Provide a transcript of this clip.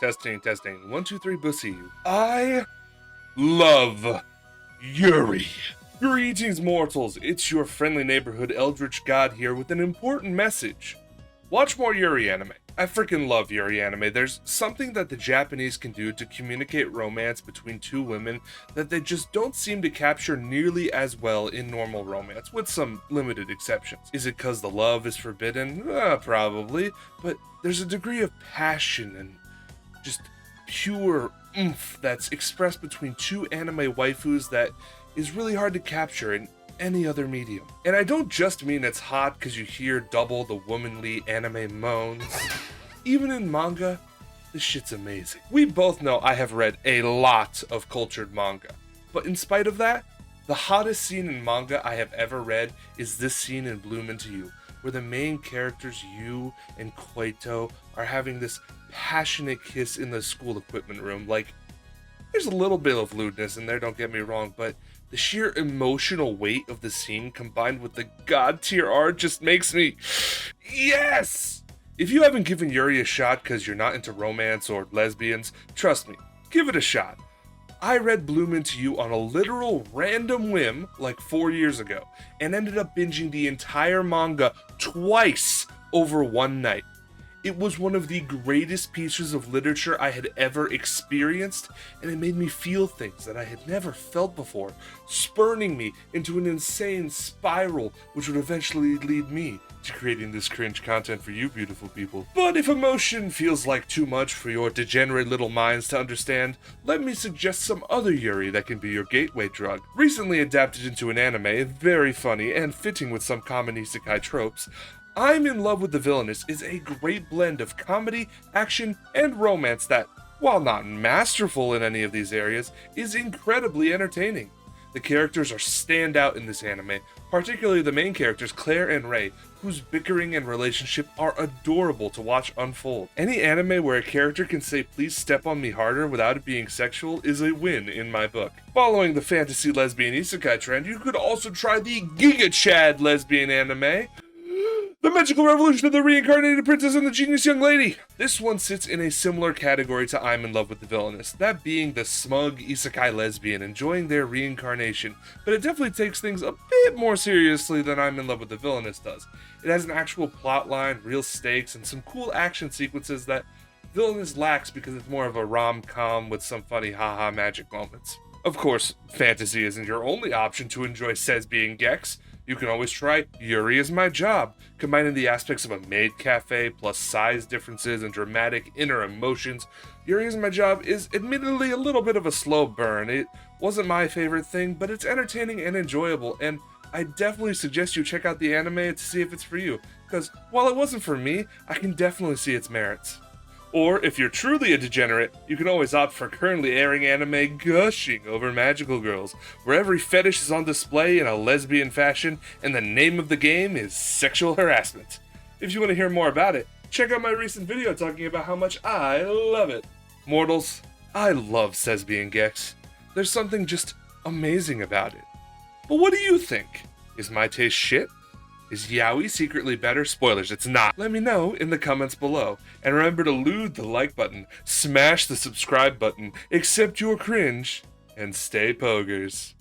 Testing. 1, 2, 3, bussy. I love Yuri. Greetings, mortals. It's your friendly neighborhood Eldritch God here with an important message. Watch more Yuri anime. I freaking love Yuri anime. There's something that the Japanese can do to communicate romance between two women that they just don't seem to capture nearly as well in normal romance, with some limited exceptions. Is it because the love is forbidden? Probably, but there's a degree of passion and just pure oomph that's expressed between two anime waifus that is really hard to capture in any other medium. And I don't just mean it's hot because you hear double the womanly anime moans. Even in manga, this shit's amazing. We both know I have read a lot of cultured manga, but in spite of that, the hottest scene in manga I have ever read is this scene in Bloom Into You, where the main characters Yu and Koito are having this passionate kiss in the school equipment room. Like, there's a little bit of lewdness in there, don't get me wrong, but the sheer emotional weight of the scene combined with the god tier art just makes me... Yes! If you haven't given Yuri a shot because you're not into romance or lesbians, trust me, give it a shot. I read Bloom Into You on a literal random whim like 4 years ago and ended up binging the entire manga twice over one night. It was one of the greatest pieces of literature I had ever experienced, and it made me feel things that I had never felt before, spurning me into an insane spiral which would eventually lead me to creating this cringe content for you beautiful people. But if emotion feels like too much for your degenerate little minds to understand, let me suggest some other Yuri that can be your gateway drug. Recently adapted into an anime, very funny and fitting with some common isekai tropes, I'm in Love with the Villainess is a great blend of comedy, action, and romance that, while not masterful in any of these areas, is incredibly entertaining. The characters are standout in this anime, particularly the main characters Claire and Rei, whose bickering and relationship are adorable to watch unfold. Any anime where a character can say please step on me harder without it being sexual is a win in my book. Following the fantasy lesbian isekai trend, you could also try the Giga Chad lesbian anime, The Magical Revolution of the Reincarnated Princess and the Genius Young Lady. This one sits in a similar category to I'm in Love with the Villainess, that being the smug isekai lesbian enjoying their reincarnation, but it definitely takes things a bit more seriously than I'm in Love with the Villainess does. It has an actual plot line, real stakes, and some cool action sequences that Villainous lacks because it's more of a rom-com with some funny haha magic moments. Of course, fantasy isn't your only option to enjoy SESBIAN GEX. You can always try Yuri Is My Job, combining the aspects of a maid cafe plus size differences and dramatic inner emotions. Yuri Is My Job is admittedly a little bit of a slow burn. It wasn't my favorite thing, but it's entertaining and enjoyable, and I definitely suggest you check out the anime to see if it's for you, because while it wasn't for me, I can definitely see its merits. Or, if you're truly a degenerate, you can always opt for currently airing anime gushing over magical girls, where every fetish is on display in a lesbian fashion, and the name of the game is sexual harassment. If you want to hear more about it, check out my recent video talking about how much I love it. Mortals, I love SESBIAN GEX. There's something just amazing about it. But what do you think? Is my taste shit? Is yaoi secretly better? Spoilers, it's not. Let me know in the comments below. And remember to lewd the like button, smash the subscribe button, accept your cringe, and stay pogers.